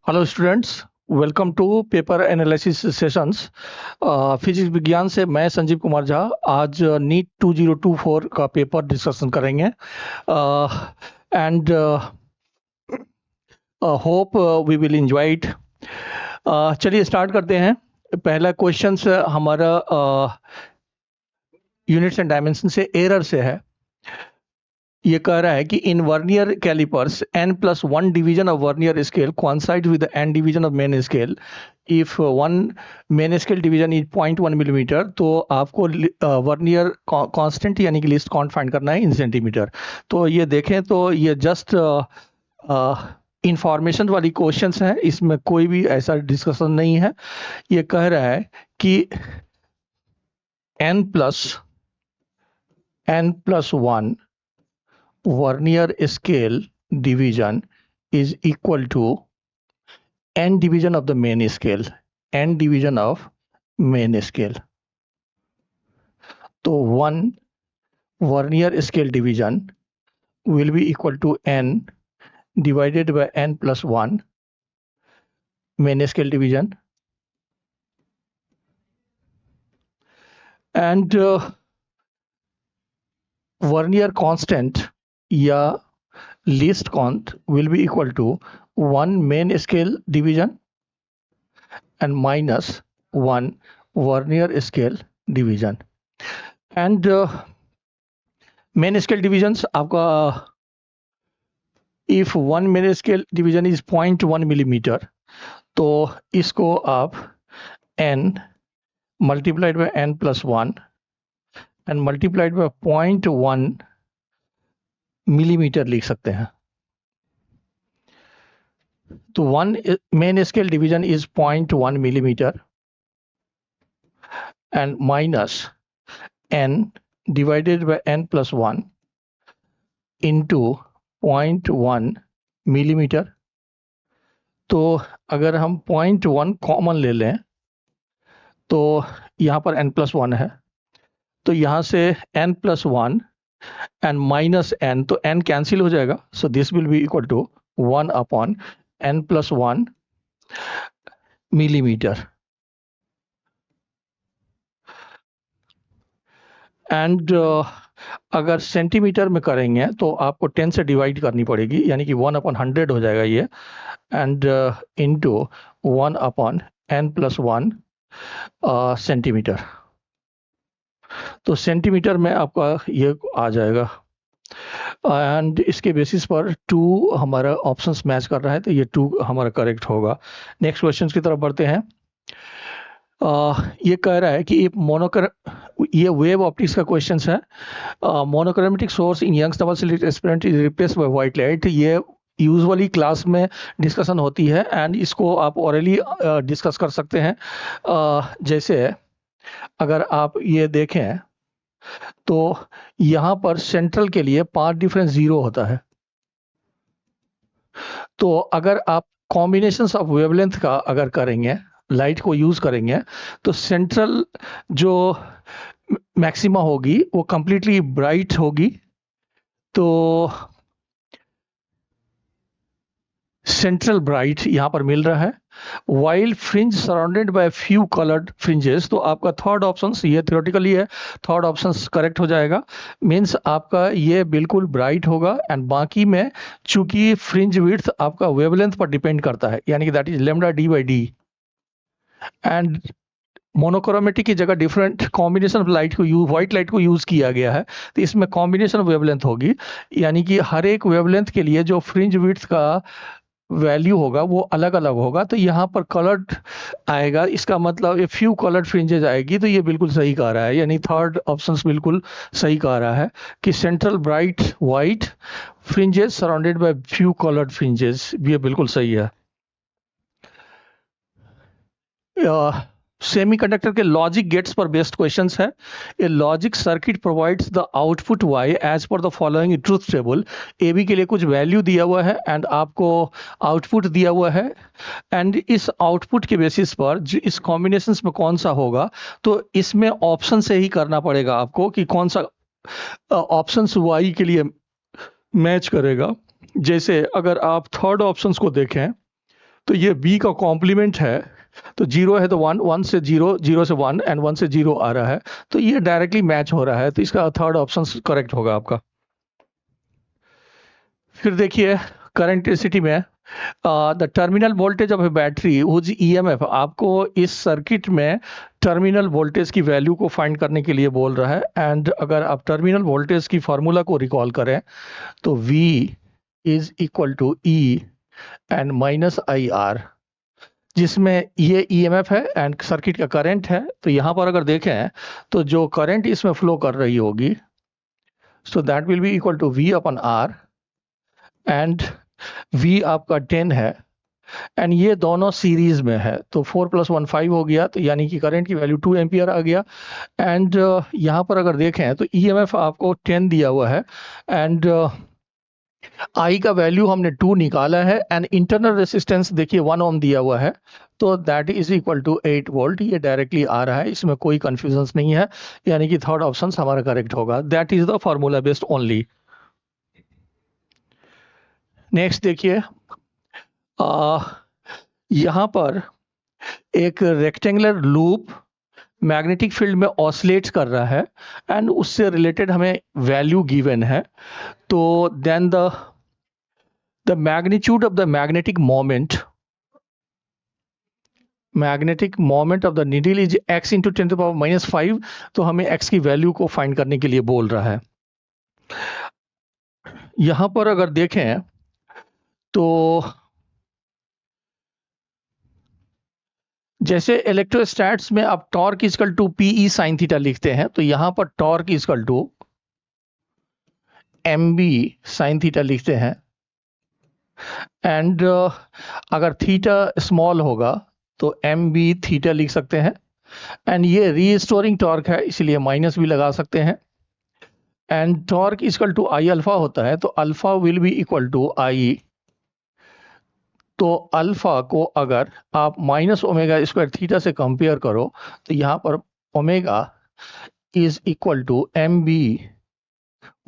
Hello students, welcome to paper analysis sessions. Physics विज्ञान से मैं संजीव कुमार झा आज नीट 2024 का पेपर डिस्कशन करेंगे and hope we will enjoy it. चलिए स्टार्ट करते हैं। पहला क्वेश्चन हमारा यूनिट्स एंड डायमेंशन से एरर से है। ये कह रहा है कि in vernier calipers n+1 division of vernier scale coincides with the n division of main scale if one main scale division is 0.1 millimetre, तो आपको वर्नियर कांस्टेंट यानी कि लीस्ट काउंट फाइंड करना है इन सेंटीमीटर। तो ये देखें तो ये जस्ट इंफॉर्मेशन वाली क्वेश्चंस हैं, इसमें कोई भी ऐसा डिस्कशन नहीं है। ये कह रहा है कि n+1 vernier scale division is equal to n division of the main scale, n division of main scale. तो one vernier scale division will be equal to n divided by n+1 main scale division, and vernier constant या least count will be equal to 1 main scale division and minus 1 vernier scale division. And main scale divisions आपका if one main scale division is 0.1 millimetre, तो इसको आप n multiplied by n+1 and multiplied by 0.1 millimetre लिख सकते हैं। तो one main scale division is 0.1 millimetre and minus n divided by n+1 into 0.1 millimetre. तो अगर हम 0.1 कॉमन ले लें तो यहाँ पर n+1 है, तो यहाँ से n+1 एंड माइनस n, तो n कैंसिल हो जाएगा। So this will be equal to 1 upon n+1 millimetre. And अगर सेंटीमीटर में करेंगे तो आपको 10 से डिवाइड करनी पड़ेगी, यानी कि 1/100 हो जाएगा ये, and into 1 upon n+1 centimetre. तो सेंटीमीटर में आपका ये आ जाएगा, एंड इसके बेसिस पर 2 हमारा ऑप्शंस मैच कर रहा है, तो ये 2 हमारा करेक्ट होगा। नेक्स्ट क्वेश्चन की तरफ बढ़ते हैं। ये कह रहा है कि ये वेव ऑप्टिक्स का क्वेश्चन है। Monochromatic source in Young's double slit experiment is replaced by white light. ये यूजुअली क्लास में डिस्कशन होती है एंड इसको आप ऑरली डिस्कस कर सकते हैं। जैसे अगर आप ये देखें तो यहाँ पर सेंट्रल के लिए पाथ डिफरेंस 0 होता है। तो अगर आप कॉम्बिनेशंस ऑफ वेवलेंथ का अगर करेंगे, लाइट को यूज करेंगे, तो सेंट्रल जो मैक्सिमा होगी वो कंप्लीटली ब्राइट होगी। तो सेंट्रल ब्राइट यहाँ पर मिल रहा है, while fringe surrounded by few coloured fringes. तो आपका थर्ड ऑप्शन, ये थ्योरेटिकली है, थर्ड ऑप्शन करेक्ट हो जाएगा। मींस आपका ये बिल्कुल ब्राइट होगा, एंड बाकी में चूंकि फ्रिंज विड्थ आपका वेवलेंथ पर डिपेंड करता है, यानी कि that is lambda d/d, and monochromatic की जगह डिफरेंट कॉम्बिनेशन ऑफ लाइट को व्हाइट लाइट को यूज किया गया है, तो इसमें कॉम्बिनेशन ऑफ वेवलेंथ होगी, यानी कि हर एक वेवलेंथ के लिए जो फ्रिंज विड्थ का वैल्यू होगा वो अलग अलग होगा। तो यहाँ पर कलर्ड आएगा, इसका मतलब ये फ्यू कलर्ड फ्रिंजेज आएगी, तो ये बिल्कुल सही कह रहा है, यानी थर्ड ऑप्शन बिल्कुल सही कह रहा है कि central bright white fringes surrounded by few coloured fringes, ये बिल्कुल सही है। सेमीकंडक्टर के लॉजिक गेट्स पर बेस्ड क्वेश्चंस है। A logic circuit provides the output y as per the following truth table. A B के लिए कुछ वैल्यू दिया हुआ है एंड आपको आउटपुट दिया हुआ है, एंड इस आउटपुट के बेसिस पर जो इस कॉम्बिनेशंस में कौन सा होगा, तो इसमें ऑप्शन से ही करना पड़ेगा आपको कि कौन सा ऑप्शन y के लिए मैच करेगा। जैसे अगर आप थर्ड ऑप्शन को देखें तो ये b का कॉम्प्लीमेंट है, तो 0 है तो 1, 1 से 0, 0 से 1 एंड 1 से 0 आ रहा है, तो ये डायरेक्टली मैच हो रहा है, तो इसका थर्ड ऑप्शन करेक्ट होगा आपका। फिर देखिए करंट डेंसिटी में the terminal voltage of a battery whose EMF, आपको इस सर्किट में टर्मिनल वोल्टेज की वैल्यू को फाइंड करने के लिए बोल रहा है। एंड अगर आप टर्मिनल वोल्टेज की फॉर्मूला को रिकॉल करें तो V is equal to E and minus IR, जिसमें ये ईएमएफ है एंड सर्किट का करंट है। तो यहाँ पर अगर देखें तो जो करंट इसमें फ्लो कर रही होगी, so that will be equal to V upon R, and V आपका 10 है एंड ये दोनों सीरीज में है, तो 4 + 1 5 हो गया, तो यानी कि करंट की वैल्यू 2 एम्पियर आ गया। एंड यहाँ पर अगर देखें तो ईएमएफ आपको 10 दिया हुआ है एंड I का वैल्यू हमने 2 निकाला है एंड इंटरनल रेसिस्टेंस देखिए 1 ओम दिया हुआ है, तो that is equal to 8 volt, ये डायरेक्टली आ रहा है, इसमें कोई कंफ्यूजन नहीं है, यानी कि थर्ड ऑप्शन हमारा करेक्ट होगा। That is the formula based only. Next देखिए यहाँ पर एक रेक्टेंगुलर लूप मैग्नेटिक फील्ड में ऑसिलेट्स कर रहा है एंड उससे रिलेटेड हमें वैल्यू गिवन है। तो then the magnitude of the magnetic moment of the needle is x into 10⁻⁻5, तो हमें x की वैल्यू को फाइंड करने के लिए बोल रहा है। यहां पर अगर देखें तो जैसे इलेक्ट्रोस्टैट्स में आप torque equal to PE sin theta लिखते हैं, तो यहां पर torque equal to MB sin theta लिखते हैं। एंड अगर थीटा स्मॉल होगा तो MB थीटा लिख सकते हैं। एंड ये रीस्टोरिंग टॉर्क है, इसलिए माइनस भी लगा सकते हैं। And torque equal to I alpha होता है, तो alpha will be equal to I। तो अल्फा को अगर आप -ω² थीटा से कंपेयर करो तो यहाँ पर omega is equal to MB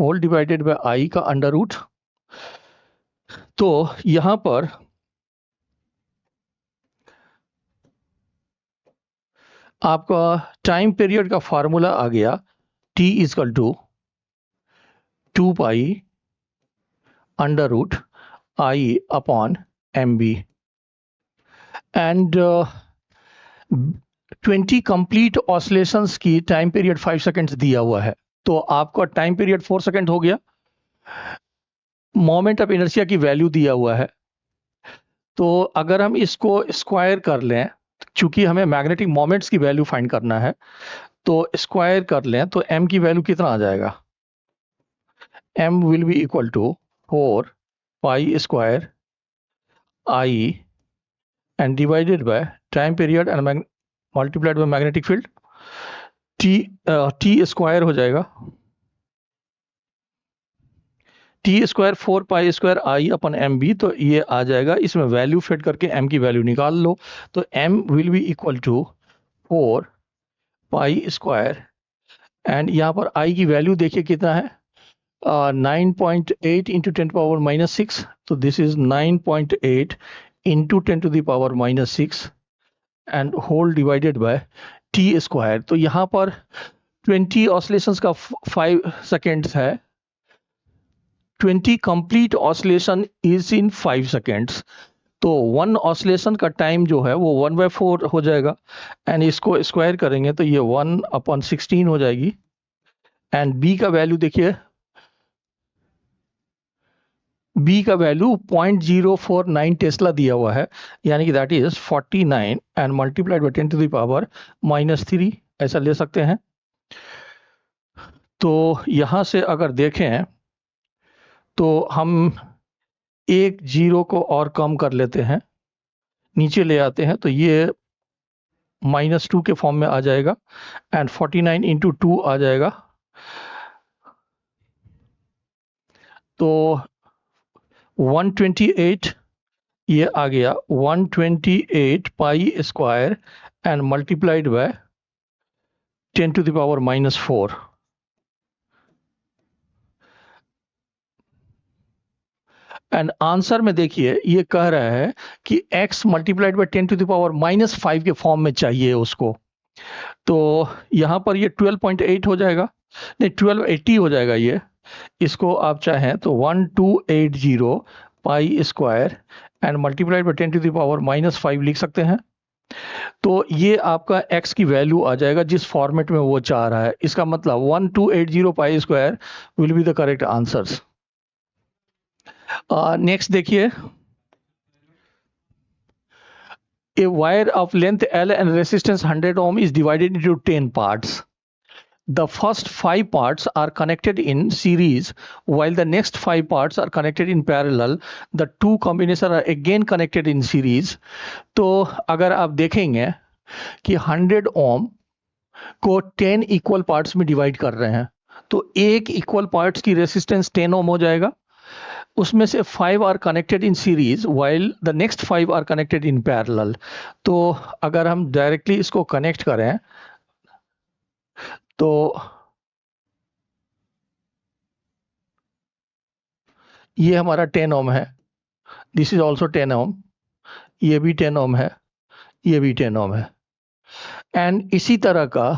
whole divided by I का अंडर रूट। तो यहाँ पर आपका टाइम पीरियड का फार्मूला आ गया, T equal to 2 pi under root I upon MB। And 20 complete oscillations की टाइम पीरियड 5 सेकेंड्स दिया हुआ है, तो आपका टाइम पीरियड 4 सेकेंड हो गया। मोमेंट ऑफ इनर्शिया की वैल्यू दिया हुआ है, तो अगर हम इसको स्क्वायर कर लें, चूंकि हमें मैग्नेटिक मोमेंट्स की वैल्यू फाइंड करना है, तो स्क्वायर कर लें तो m की वैल्यू कितना आ जाएगा, m will be equal to 4 pi square I and divided by time period and multiplied by magnetic field. t square हो जाएगा, T square 4 pi square I upon MB, तो ये आ जाएगा, इसमें वैल्यू फिट करके m की वैल्यू निकाल लो, तो m will be equal to 4 pi square and यहाँ पर I की वैल्यू देखिए कितना है, 9.8 इंटू 10⁻⁻6, तो this is 9.8 into 10⁻⁻6 and whole divided by T square. तो यहाँ पर 20 ऑसिलेशंस का 5 सेकेंड्स है, 20 complete oscillation is in 5 seconds, तो 1 ऑसिलेशन का टाइम जो है वो 1/4 हो जाएगा एंड इसको स्क्वायर करेंगे तो ये 1/16 हो जाएगी। एंड B का वैल्यू देखिए, B का वैल्यू 0.049 टेस्ला दिया हुआ है, यानी कि that is 49 and multiplied bye 10⁻⁻3 ऐसा ले सकते हैं। तो यहां से अगर देखें तो हम एक जीरो को और कम कर लेते हैं, नीचे ले आते हैं, तो ये -2 के फॉर्म में आ जाएगा एंड 49 इंटू 2 आ जाएगा, तो 128 ये आ गया, 128 पाई square and multiplied bye 10⁻⁻4। And answer में देखिए ये कह रहा है कि x मल्टीप्लाइड बाई 10⁻⁻5 के फॉर्म में चाहिए उसको। तो यहाँ पर ये 12.8 हो जाएगा, नहीं 1280 हो जाएगा ये। इसको आप चाहें तो 1280 पाई स्क्वायर एंड मल्टीप्लाइड बाई 10⁻⁻5 लिख सकते हैं। तो ये आपका x की वैल्यू आ जाएगा जिस फॉर्मेट में वो चाह रहा है। इसका मतलब 1280 pi square will be the correct answers. Next देखिए, a wire of length L and resistance 100 ohm is divided into 10 parts. The first 5 parts are connected in series while the next 5 parts are connected in parallel. The two combinations are again connected in series. तो अगर आप देखेंगे कि 100 ओम को 10 equal parts में divide कर रहे हैं, तो एक इक्वल पार्ट्स की रेसिस्टेंस 10 ओम हो जाएगा। उसमें से 5 are connected in series while the next 5 are connected in parallel. तो अगर हम डायरेक्टली इसको कनेक्ट करें तो ये हमारा 10 ओम है, दिस इज ऑल्सो 10 ओम, ये भी 10 ओम है, ये भी 10 ओम है। एंड इसी तरह का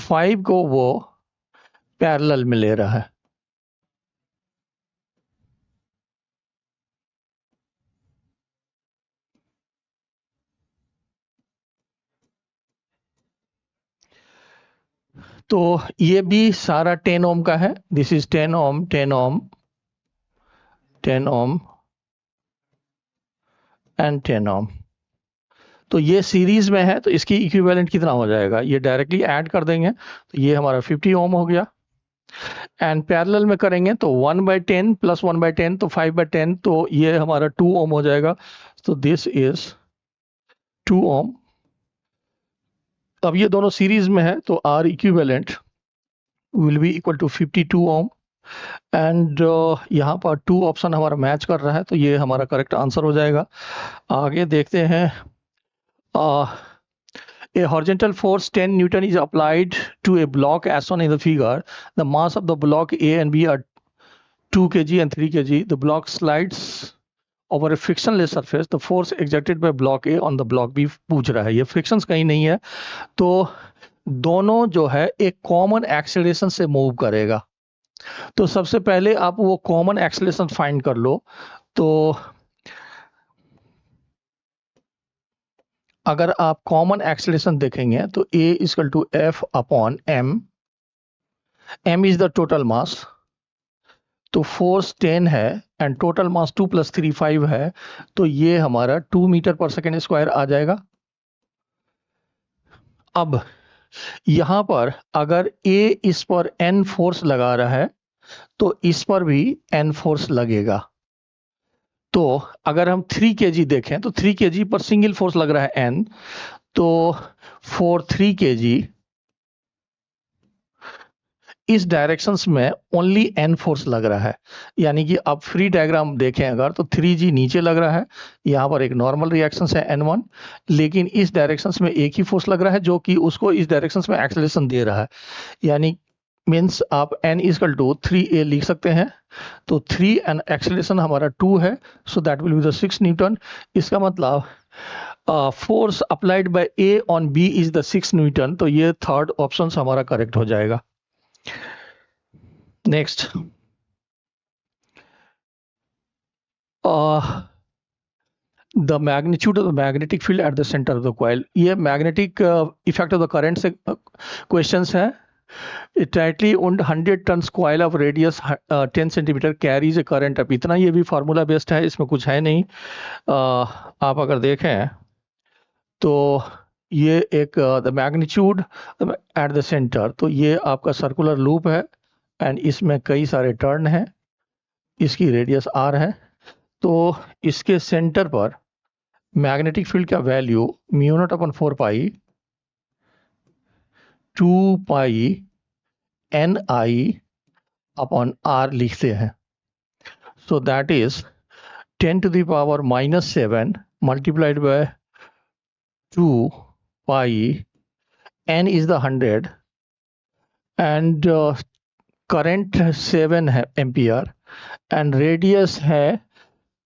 5 को वो पैरेलल में ले रहा है। तो ये भी सारा 10 ओम का है, this is 10 ohm 10 ohm 10 ohm and 10 ohm. तो ये सीरीज में है, तो इसकी इक्विवेलेंट कितना हो जाएगा, ये डायरेक्टली ऐड कर देंगे तो ये हमारा 50 ओम हो गया। एंड पैरेलल में करेंगे तो 1/10 प्लस 1/10 तो 5/10, तो ये हमारा 2 ओम हो जाएगा। तो दिस इज 2 ओम। अब ये दोनों सीरीज में है तो R equivalent will be equal to 52 ohm. And यहाँ पर 2 ऑप्शन हमारा मैच कर रहा है, तो ये हमारा करेक्ट आंसर हो जाएगा। आगे देखते हैं। A horizontal force 10 Newton is applied to a block as shown in the figure. The mass of the block A and B are 2 kg and 3 kg. The block slides over a frictionless surface. The force exerted by block A on the block B पूछ रहा है, ये frictions कहीं नहीं है, तो दोनों जो है एक कॉमन एक्सेलरेशन से मूव करेगा। तो सबसे पहले आप वो कॉमन एक्सेलरेशन फाइंड कर लो। तो अगर आप कॉमन एक्सेलरेशन देखेंगे तो a equal to F upon M, M is the total mass, तो फोर्स 10 है एंड टोटल मास 2 + 3 5 है, तो ये हमारा 2 मीटर पर सेकेंड स्क्वायर आ जाएगा। अब यहां पर अगर a इस पर n फोर्स लगा रहा है तो इस पर भी n फोर्स लगेगा। तो अगर हम 3 kg देखें तो 3 kg पर सिंगल फोर्स लग रहा है n, तो फॉर 3 kg इस डायरेक्शंस में ओनली n फोर्स लग रहा है। यानी कि आप फ्री डायग्राम देखें अगर तो 3g नीचे लग रहा है, यहाँ पर एक नॉर्मल रिएक्शन है n1, लेकिन इस डायरेक्शंस में एक ही फोर्स लग रहा है जो कि उसको इस डायरेक्शंस में एक्सेलरेशन दे रहा है। यानी मीन्स आप n इक्वल टू 3a लिख सकते हैं। तो 3 एंड एक्सेलरेशन हमारा 2 है, सो that will be the 6 Newton. इसका मतलब force applied by a on b is the 6 Newton. तो ये थर्ड ऑप्शन हमारा करेक्ट हो जाएगा। Next, the magnitude of the magnetic field at the center of the coil, ये magnetic effect of the current से questions है। A tightly wound 100 tons coil of radius 10 centimeter carries a current up, इतना ये भी formula based है, इसमें कुछ है नहीं। आप अगर देखें तो ये एक the magnitude at the centre, तो ये आपका सर्कुलर लूप है एंड इसमें कई सारे टर्न हैं, इसकी रेडियस r है। तो इसके सेंटर पर मैग्नेटिक फील्ड का वैल्यू μ0/4 पाई 2 पाई ni अपॉन r लिखते हैं। So that is 10⁻⁻7 multiplied by 2 pi, n is the 100 and current 7 है एम्पियर एंड रेडियस है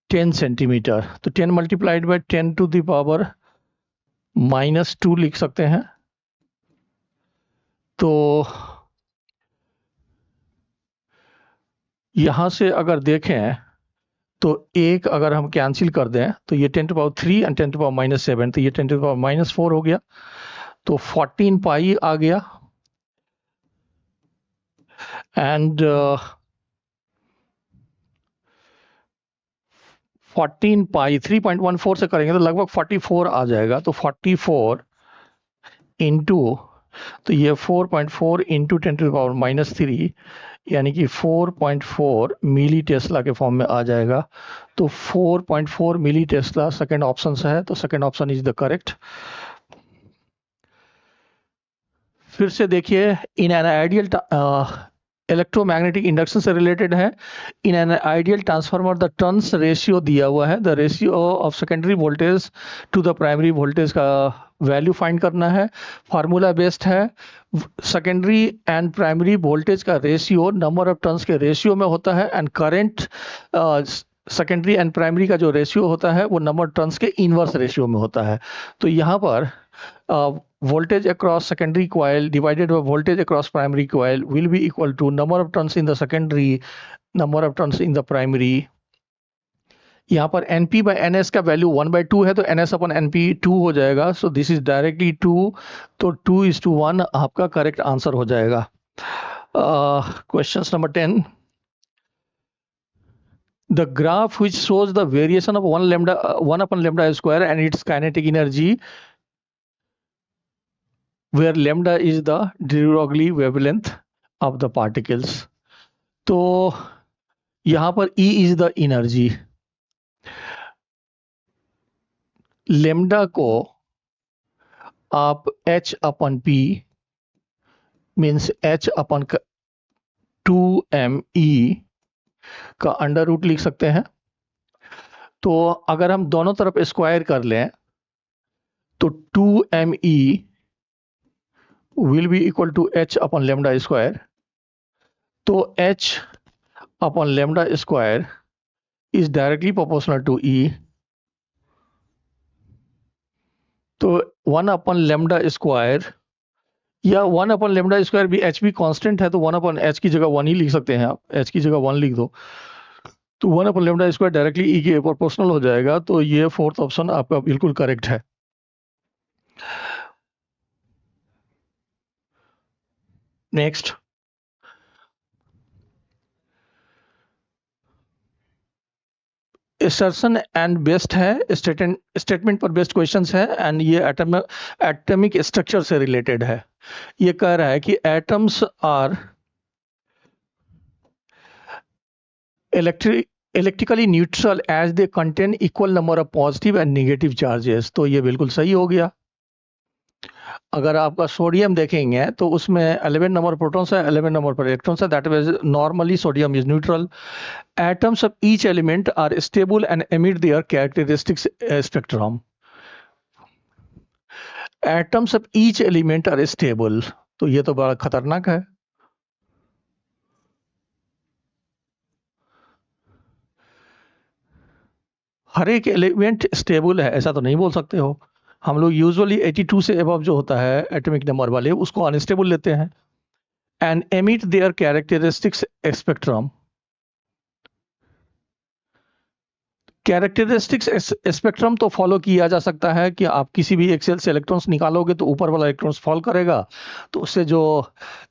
10 सेंटीमीटर, तो 10 multiplied by 10 to the power -2 लिख सकते हैं। तो यहां से अगर देखें तो एक अगर हम कैंसिल कर दें तो ये 10 to power 3 and 10 to power -7, तो ये 10 टू पावर -4 हो गया, तो 14 पाई आ गया। एंड 14 पाई 3.14 से करेंगे तो लगभग 44 आ जाएगा, तो 44 इंटू, तो ये 4.4 इंटू 10 टू पावर -3 यानी कि 4.4 मिली टेस्ला के फॉर्म में आ जाएगा। तो 4.4 मिली टेस्ला सेकेंड ऑप्शन है, तो second option is the correct. फिर से देखिए, in an ideal electromagnetic induction से रिलेटेड है। In an ideal transformer the turns ratio दिया हुआ है, the ratio of secondary voltage to the primary voltage का वैल्यू फाइंड करना है। फार्मूला बेस्ड है, सेकेंडरी एंड प्राइमरी वोल्टेज का रेशियो नंबर ऑफ टर्न्स के रेशियो में होता है, एंड करंट सेकेंडरी एंड प्राइमरी का जो रेशियो होता है वो नंबर टर्न्स के इनवर्स रेशियो में होता है। तो यहाँ पर voltage across secondary coil divided by voltage across primary coil will be equal to number of turns in the secondary, number of turns in the primary। यहाँ पर NP by NS का value 1/2 है, तो NS अपन NP 2 हो जाएगा। So this is directly 2, तो 2:1 आपका correct answer हो जाएगा। Question number 10, the graph which shows the variation of 1 upon lambda square and its kinetic energy where lambda is the de Broglie wavelength of the particles। तो यहां पर E is the energy। Lambda को आप H अपन P means H अपन 2me का under root लिख सकते हैं। तो अगर हम दोनों तरफ स्क्वायर कर लें तो 2me will be equal to H upon lambda square। तो H upon lambda square is directly proportional to E। तो 1 upon lambda square या 1 upon lambda square भी H भी कांस्टेंट है, तो 1 upon H की जगह 1 ही लिख सकते हैं आप, H की जगह 1 लिख दो, तो 1 upon lambda square directly E के प्रोपोर्शनल हो जाएगा। तो ये फोर्थ ऑप्शन आपका बिल्कुल करेक्ट है। नेक्स्ट, असर्शन एंड बेस्ड है, स्टेटमेंट पर बेस्ड क्वेश्चंस है, एंड ये एटॉमिक स्ट्रक्चर से रिलेटेड है। ये कह रहा है कि atoms are electrically neutral as they contain equal number of positive and negative charges. तो ये बिल्कुल सही हो गया। अगर आपका सोडियम देखेंगे तो उसमें 11 नंबर प्रोटॉन्स है, 11 नंबर पर इलेक्ट्रॉन्स है, that means normally sodium is neutral. atoms of each element are stable and emit their characteristics spectrum। atoms of each element are stable, तो ये तो बड़ा खतरनाक है। हर एक एलिमेंट स्टेबल है ऐसा तो नहीं बोल सकते हो। हम लोग यूजुअली 82 से अबव जो होता है एटॉमिक नंबर वाले उसको अनस्टेबल लेते हैं। And emit there characteristics spectrum, characteristics spectrum तो फॉलो किया जा सकता है कि आप किसी भी एक सेल से इलेक्ट्रॉन्स निकालोगे तो ऊपर वाला इलेक्ट्रॉन्स फॉल करेगा, तो उससे जो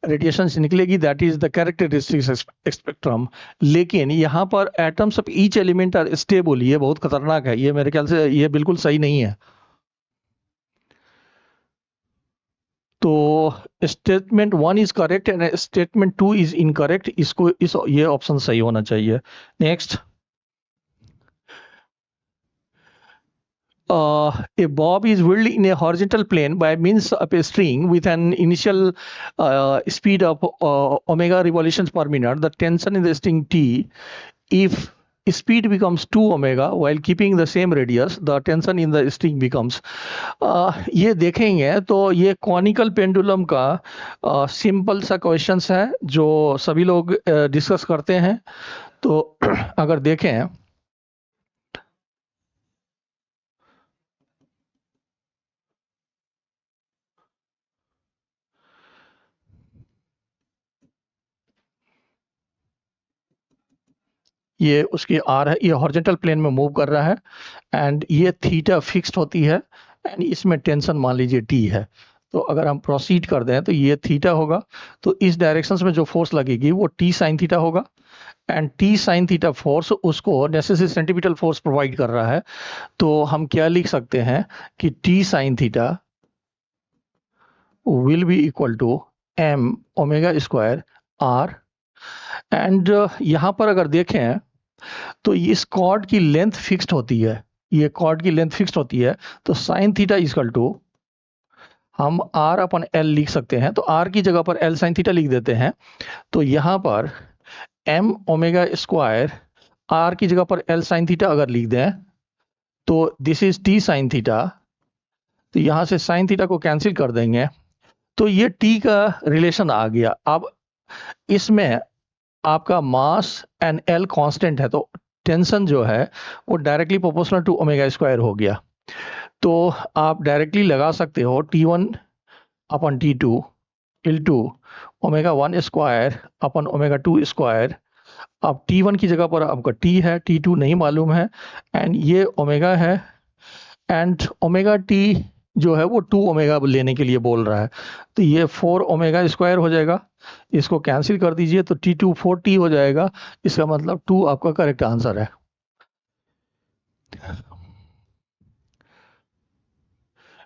रेडिएशन निकलेगी that is the characteristics spectrum. लेकिन यहाँ पर atoms of each element are stable, ये बहुत खतरनाक है, ये मेरे ख्याल से ये बिल्कुल सही नहीं है। तो statement 1 is correct and statement 2 is incorrect, इसको ये ऑप्शन सही होना चाहिए। Next, a bob is whirled in a horizontal plane by means of a string with an initial speed of omega revolutions per minute. The tension in the string T, if speed becomes 2 omega while keeping the same radius, the tension in the string becomes ये देखेंगे तो ये conical pendulum का simple सा questions है जो सभी लोग डिस्कस करते हैं। तो अगर देखें ये उसकी आर है, ये हॉरिजॉन्टल प्लेन में मूव कर रहा है, एंड ये थीटा फिक्स्ड होती है, एंड इसमें टेंशन मान लीजिए टी है। तो अगर हम प्रोसीड कर दें तो ये थीटा होगा, तो इस डायरेक्शंस में जो फोर्स लगेगी वो टी साइन थीटा होगा, and T sine theta force उसको नेसेसरी सेंटीमीटल फोर्स प्रोवाइड कर रहा है। तो हम क्या लिख सकते हैं कि T sine theta will be equal to M omega square R. And यहाँ पर अगर देखें तो इस कॉर्ड की लेंथ फिक्स्ड होती है, ये कॉर्ड की लेंथ फिक्स्ड होती है, तो साइन थीटा इक्वल टू हम आर अपन एल लिख सकते हैं, तो आर की जगह पर एल साइन थीटा लिख देते हैं। तो यहाँ पर एम ओमेगा स्क्वायर आर की जगह पर एल साइन थीटा अगर लिख दें तो this is T sine theta, तो यहाँ से साइन थीटा को कैंसिल कर देंगे, तो ये टी का रिलेशन आ गया। अब इसमें आपका मास एंड एल कांस्टेंट है, तो टेंशन जो है वो directly proportional to omega square हो गया। तो आप डायरेक्टली लगा सकते हो T1 upon T2 equal to omega 1 square upon omega 2 square. अब T1 की जगह पर आपका T है, T2 नहीं मालूम है, एंड ये ओमेगा है, एंड ओमेगा T जो है वो 2 ओमेगा लेने के लिए बोल रहा है, तो ये 4 ओमेगा स्क्वायर हो जाएगा। इसको कैंसिल कर दीजिए तो T2 4T हो जाएगा, इसका मतलब 2 आपका करेक्ट आंसर है।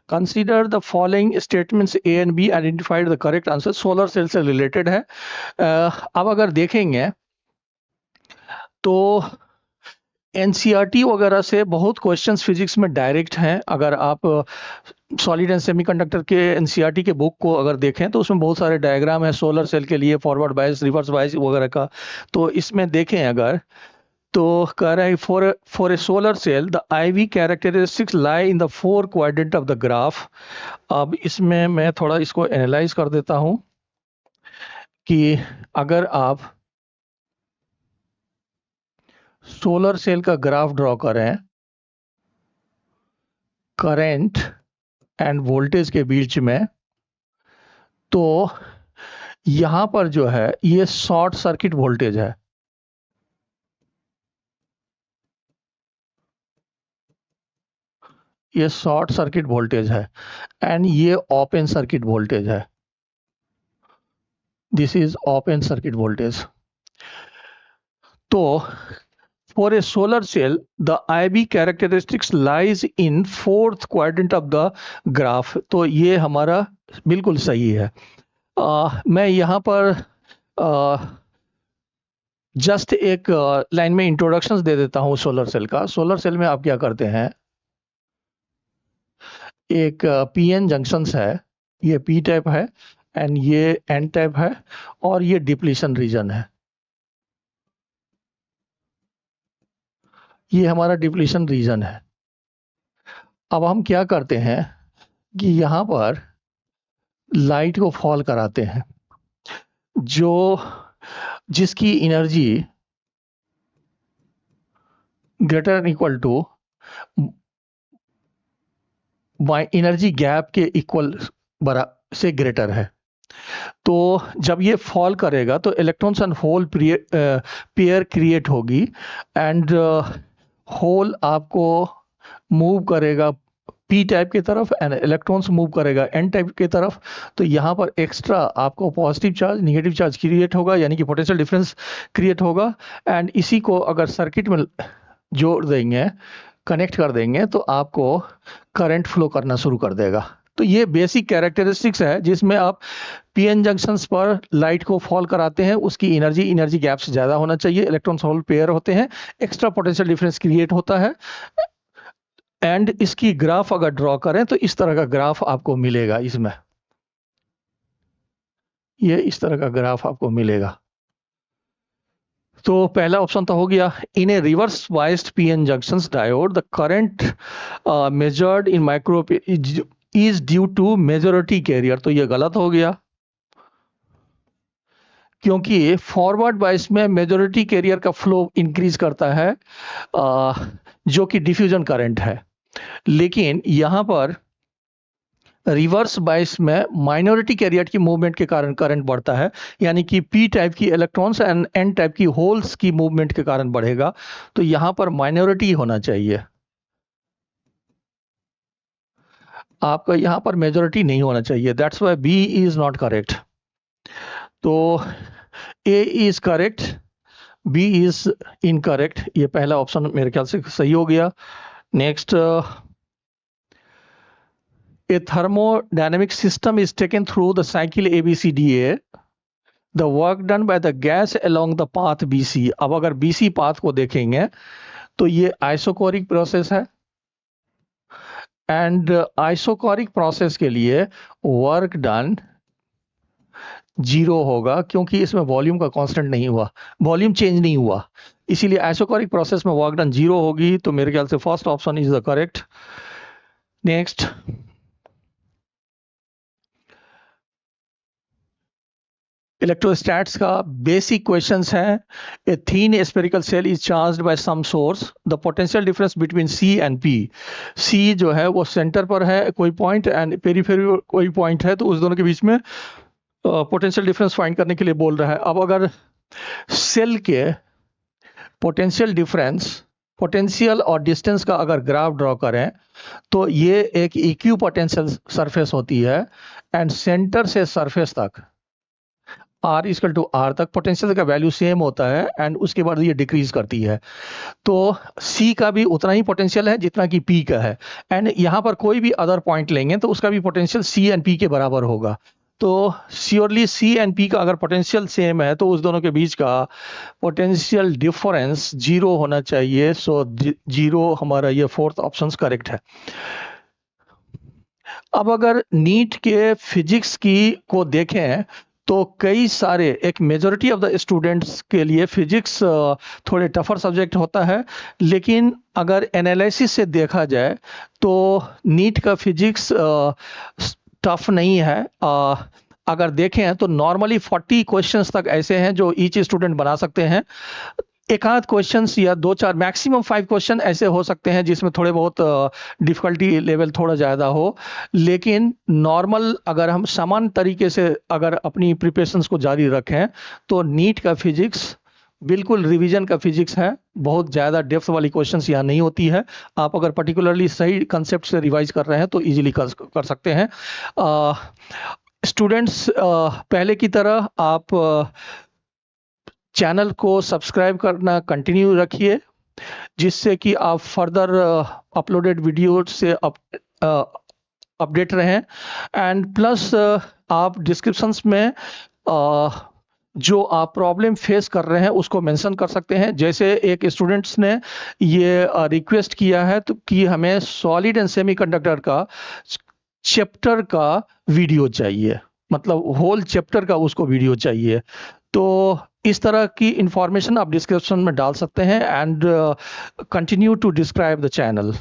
Consider the following statements A and B, identified the correct answer. Solar cell से रिलेटेड है। अब अगर देखेंगे तो एनसीईआरटी वगैरह से बहुत क्वेश्चंस फिजिक्स में डायरेक्ट हैं। अगर आप सॉलिड एंड सेमीकंडक्टर के एनसीईआरटी के बुक को अगर देखें तो उसमें बहुत सारे डायग्राम है सोलर सेल के लिए, फॉरवर्ड बायस, रिवर्स बायस वगैरह का। तो इसमें देखें अगर, तो कह रहा है for a solar cell the IV characteristics lie in the 4 quadrant of the graph. अब इसमें मैं थोड़ा इसको एनालाइज कर देता हूं कि अगर आप सोलर सेल का ग्राफ ड्रॉ करें करंट एंड वोल्टेज के बीच में, तो यहां पर जो है ये शॉर्ट सर्किट वोल्टेज है, ये शॉर्ट सर्किट वोल्टेज है, एंड ये ओपन सर्किट वोल्टेज है, this is open circuit voltage. तो for a solar cell the IV characteristics lies in 4th quadrant of the graph। तो ये हमारा बिल्कुल सही है। मैं यहाँ पर जस्ट एक लाइन में इंट्रोडक्शंस दे देता हूँ सोलर सेल का। सोलर सेल में आप क्या करते हैं, एक PN जंक्शंस है, ये P टाइप है, एंड ये N टाइप है, और ये डिप्लीशन रीजन है, ये हमारा डिप्लीशन रीजन है। अब हम क्या करते हैं कि यहाँ पर लाइट को फॉल कराते हैं, जो जिसकी energy greater equal to energy gap के इक्वल से ग्रेटर है। तो जब ये फॉल करेगा तो electrons and hole pair create होगी, एंड होल आपको मूव करेगा P टाइप की तरफ, एंड इलेक्ट्रॉन्स मूव करेगा N टाइप की तरफ। तो यहाँ पर एक्स्ट्रा आपको positive charge negative charge create होगा, यानी कि पोटेंशियल डिफरेंस क्रिएट होगा, एंड इसी को अगर सर्किट में जोड़ देंगे, कनेक्ट कर देंगे, तो आपको करंट फ्लो करना शुरू कर देगा। तो ये बेसिक कैरेक्टरिस्टिक्स है जिसमें आप PN जंक्शंस पर लाइट को फॉल कराते हैं, उसकी एनर्जी गैप से ज़्यादा होना चाहिए, इलेक्ट्रॉन्स होल पेयर होते हैं, एक्स्ट्रा पोटेंशियल डिफरेंस क्रिएट होता है, एंड इसकी ग्राफ अगर ड्रॉ करें तो इस तरह का ग्राफ आपको मिलेगा। इसमें ये इस तरह का ग्राफ आपको मिलेगा। तो पहला ऑप्शन तो हो गया, in a reverse biased PN junctions diode the current measured in micro is due to majority carrier. तो ये गलत हो गया, क्योंकि फॉरवर्ड बायस में मेजॉरिटी कैरियर का फ्लो इंक्रीज करता है, जो कि डिफ्यूजन करंट है। लेकिन यहाँ पर रिवर्स बायस में माइनॉरिटी कैरियर की मूवमेंट के कारण करंट बढ़ता है, यानी कि पी टाइप की इलेक्ट्रॉन्स एंड एन टाइप की होल्स की मूवमेंट के कारण बढ़ेगा। तो यहां पर माइनॉरिटी होना चाहिए, आपका यहां पर मेजोरिटी नहीं होना चाहिए। That's why B is not correct. तो A is correct, B is incorrect. ये पहला ऑप्शन मेरे ख्याल से सही हो गया। Next, a thermodynamic system is taken through the cycle ABCDA. The work done by the gas along the path BC. अब अगर BC पाथ को देखेंगे तो ये आइसोकोरिक प्रोसेस है, एंड आइसोकोरिक प्रोसेस के लिए वर्क डन 0 होगा, क्योंकि इसमें वॉल्यूम का कांस्टेंट नहीं हुआ, वॉल्यूम चेंज नहीं हुआ, इसीलिए आइसोकोरिक प्रोसेस में वर्क डन 0 होगी। तो मेरे ख्याल से first option is the correct. Next, electrostatics का बेसिक क्वेश्चंस हैं। A thin spherical shell is charged by some source, the potential difference between C and P. C जो है वो सेंटर पर है कोई पॉइंट, एंड पेरीफेरी कोई पॉइंट है, तो उस दोनों के बीच में पोटेंशियल डिफरेंस फाइंड करने के लिए बोल रहा है। अब अगर सेल के पोटेंशियल डिफरेंस, पोटेंशियल और डिस्टेंस का अगर ग्राफ ड्रॉ करें तो ये एक इक्यू पोटेंशियल सरफेस होती है, एंड सेंटर से सरफेस तक आर इक्वल टू आर तक पोटेंशियल का वैल्यू सेम होता है, एंड उसके बाद ये डिक्रीज करती है। तो सी का भी उतना ही पोटेंशियल है जितना कि पी का है, एंड यहाँ पर कोई भी अदर पॉइंट लेंगे तो उसका भी पोटेंशियल सी एंड पी के बराबर होगा। तो श्योरली सी एंड पी का अगर पोटेंशियल सेम है तो उस दोनों के बीच का पोटेंशियल डिफरेंस 0 होना चाहिए। सो 0 हमारा ये फोर्थ ऑप्शन करेक्ट है। अब अगर नीट के फिजिक्स की को देखें तो कई सारे, एक मेजॉरिटी ऑफ द स्टूडेंट्स के लिए फिजिक्स थोड़े टफर सब्जेक्ट होता है, लेकिन अगर एनालिसिस से देखा जाए तो नीट का फिजिक्स टफ नहीं है। अगर देखें तो नॉर्मली 40 क्वेश्चंस तक ऐसे हैं जो ईच स्टूडेंट बना सकते हैं। एक आध क्वेश्चंस या 2-4, मैक्सिमम 5 क्वेश्चन ऐसे हो सकते हैं जिसमें थोड़े बहुत डिफिकल्टी लेवल थोड़ा ज़्यादा हो, लेकिन नॉर्मल अगर हम समान तरीके से अगर अपनी प्रिपरेशंस को जारी रखें तो नीट का फिजिक्स बिल्कुल रिवीजन का फिजिक्स है। बहुत ज़्यादा डेप्थ वाली क्वेश्चंस यहाँ नहीं होती है। आप अगर पर्टिकुलरली सही कंसेप्ट से रिवाइज कर रहे हैं तो इजीली कर सकते हैं। स्टूडेंट्स, पहले की तरह आप चैनल को सब्सक्राइब करना कंटिन्यू रखिए, जिससे कि आप फर्दर अपलोडेड वीडियो से अपडेट रहें। एंड प्लस आप डिस्क्रिप्शंस में जो आप प्रॉब्लम फेस कर रहे हैं उसको मेंशन कर सकते हैं। जैसे एक स्टूडेंट्स ने ये रिक्वेस्ट किया है तो कि हमें सॉलिड एंड सेमीकंडक्टर का चैप्टर का वीडियो चाहिए, मतलब होल चैप्टर का उसको वीडियो चाहिए। तो इस तरह की इंफॉर्मेशन आप डिस्क्रिप्शन में डाल सकते हैं, and continue to describe the channel.